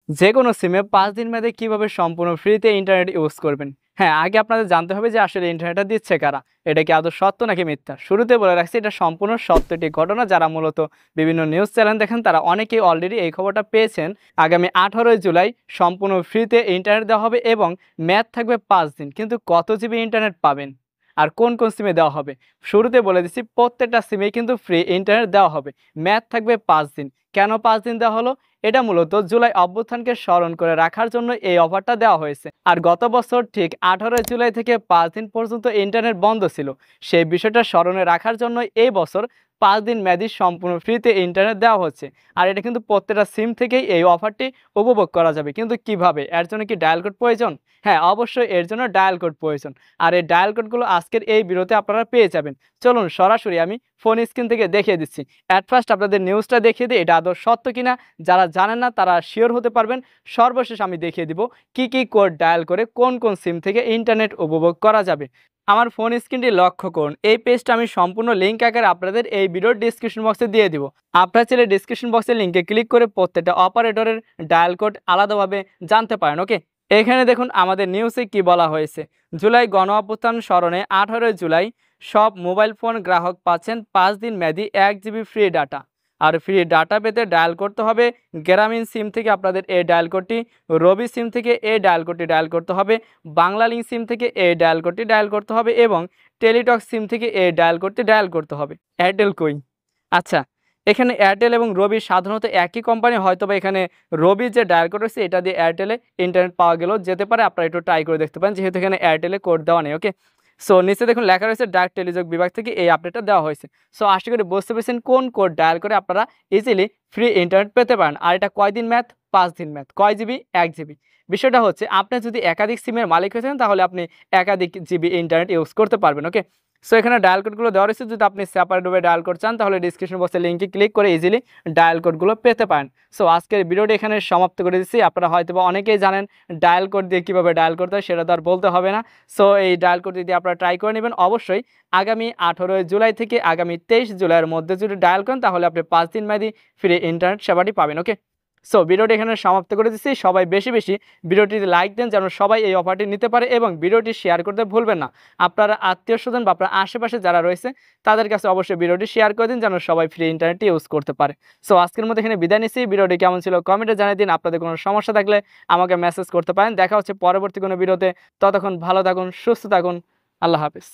যেকোনো সিমে ৫ দিন মেয়াদে কিভাবে সম্পূর্ণ ফ্রিতে ইন্টারনেট ইউজ করবেন। হ্যাঁ, আগে আপনাদের জানতে হবে যে আসলে ইন্টারনেটটা দিচ্ছে কারা? এটা কি আদৌ সত্য নাকি মিথ্যা? শুরুতে বলে রাখছি এটা সম্পূর্ণ সত্য একটি ঘটনা। যারা মূলত বিভিন্ন নিউজ চ্যানেল দেখেন তারা অনেকেই অলরেডি এই খবরটা পেয়েছেন। আগামী ১৮ জুলাই সম্পূর্ণ ফ্রিতে ইন্টারনেট দেওয়া হবে এবং মেয়াদ থাকবে ৫ দিন। কিন্তু কত জিবি ইন্টারনেট পাবেন? আর কোন সিমে দেওয়া হবে? শুরুতে বলে দিচ্ছি প্রত্যেকটা সিমেই কিন্তু ফ্রি ইন্টারনেট দেওয়া হবে। মেয়াদ থাকবে ৫ দিন। কেন ৫ দিন দেওয়া হলো? এটা মূলত জুলাই অভ্যুত্থানকে স্মরণ করে রাখার জন্য এই অফারটা দেওয়া হয়েছে। আর গত বছর ঠিক ১৮ জুলাই থেকে ৫ দিন পর্যন্ত ইন্টারনেট বন্ধ ছিল। সেই বিষয়টা স্মরণে রাখার জন্য এই বছর ৫ দিন মেয়াদি সম্পূর্ণ ফ্রিতে ইন্টারনেট দেওয়া হচ্ছে। আর এটা কিন্তু প্রত্যেকটা সিম থেকেই এই অফারটি উপভোগ করা যাবে। কিন্তু কিভাবে? এর জন্য কি ডায়াল কোড প্রয়োজন? হ্যাঁ, অবশ্যই এর জন্য ডায়াল কোড প্রয়োজন। আর এই ডায়াল কোডগুলো আজকের এই ভিডিওতে আপনারা পেয়ে যাবেন। চলুন সরাসরি আমি ফোন স্ক্রিন থেকে দেখিয়ে দিচ্ছি। এট ফার্স্ট আপনাদের নিউজটা দেখিয়ে দিই এটা আদৌ সত্য কিনা। যারা জানেন না তারা শিওর হতে পারবেন। সর্বশেষ আমি দেখিয়ে দিব কি কোড ডায়াল করে কোন সিম থেকে ইন্টারনেট উপভোগ করা যাবে। আমার ফোন স্ক্রিনটি লক্ষ্য করুন। এই পেজটা আমি সম্পূর্ণ লিঙ্ক আকারে আপনাদের এই ভিডিওর ডিসক্রিপশন বক্সে দিয়ে দিব। আপনারা চাইলে ডিসক্রিপশন বক্সের লিঙ্কে ক্লিক করে প্রত্যেকটা অপারেটরের ডায়াল কোড আলাদাভাবে জানতে পারেন। ওকে, এখানে দেখুন আমাদের নিউজে কি বলা হয়েছে। জুলাই গণ অভ্যুত্থান স্মরণে ১৮ জুলাই সব মোবাইল ফোন গ্রাহক পাচ্ছেন ৫ দিন মেয়াদি ১ জিবি ফ্রি ডাটা। আর ফ্রি ডাটা পেতে ডায়াল করতে হবে গ্রামীণ সিম থেকে আপনাদের এই ডায়াল কোডটি, রবি সিম থেকে এই ডায়াল কোডটি ডায়াল করতে হবে, বাংলালিংক সিম থেকে এই ডায়াল কোডটি ডায়াল করতে হবে এবং টেলিটক সিম থেকে এই ডায়াল কোডটি ডায়াল করতে হবে। এয়ারটেল কই? আচ্ছা, এখানে এয়ারটেল এবং রবি সাধারণত একই কোম্পানি, হয়তোবা এখানে রবির যে ডায়াল কোড রয়েছে এটা দিয়ে এয়ারটেলে ইন্টারনেট পাওয়া গেলেও যেতে পারে। আপনারা একটু ট্রাই করে দেখতে পারেন, যেহেতু এখানে এয়ারটেলে কোড দেওয়া নেই। ওকে, সো নিচে দেখুন লেখা রয়েছে ডাক টেলিযোগ বিভাগ থেকে এই আপডেটটা দেওয়া হয়েছে। সো আশা করি বুঝতে পেরেছেন কোন কোড ডায়াল করে আপনারা ইজিলি ফ্রি ইন্টারনেট পেতে পারেন। আর এটা কয়দিন মেয়াদ? ৫ দিন মেয়াদ। কয় জিবি? ১ জিবি। বিষয়টা হচ্ছে আপনি যদি একাধিক সিমের মালিক হয়ে থাকেন তাহলে আপনি একাধিক জিবি ইন্টারনেট ইউজ করতে পারবেন। ওকে, সো এখানে ডায়াল কোডগুলো দেওয়া রয়েছে। যদি আপনি সেপারেটভাবে ডায়াল কোড চান তাহলে ডিসক্রিপশন বক্সের লিঙ্কে ক্লিক করে ইজিলি ডায়াল কোডগুলো পেতে পারেন। সো আজকের ভিডিওটি এখানে সমাপ্ত করে দিচ্ছি। আপনারা হয়তোবা অনেকেই জানেন ডায়াল কোড দিয়ে কীভাবে ডায়াল করতে হয়, সেটা তো আর বলতে হবে না। সো এই ডায়াল কোড যদি আপনারা ট্রাই করে নেবেন, অবশ্যই আগামী ১৮ জুলাই থেকে আগামী ২৩ জুলাইয়ের মধ্যে যদি ডায়াল করেন তাহলে আপনি ৫ দিন মেয়াদি ফ্রি ইন্টারনেট সেবাটি পাবেন। ওকে, সো ভিডিওটি এখানে সমাপ্ত করে দিচ্ছি। সবাই বেশি বেশি ভিডিওটিতে লাইক দেন যেন সবাই এই অফারটি নিতে পারে এবং ভিডিওটি শেয়ার করতে ভুলবেন না। আপনারা আত্মীয়স্বজন বা আপনার আশেপাশে যারা রয়েছে তাদের কাছে অবশ্যই ভিডিওটি শেয়ার করে দিন যেন সবাই ফ্রি ইন্টারনেটটি ইউজ করতে পারে। সো আজকের মধ্যে এখানে বিদায় নিচ্ছি। ভিডিওটি কেমন ছিল কমেন্টে জানিয়ে দিন। আপনাদের কোনো সমস্যা থাকলে আমাকে মেসেজ করতে পারেন। দেখা হচ্ছে পরবর্তী কোনো ভিডিওতে। ততক্ষণ ভালো থাকুন, সুস্থ থাকুন। আল্লাহ হাফেজ।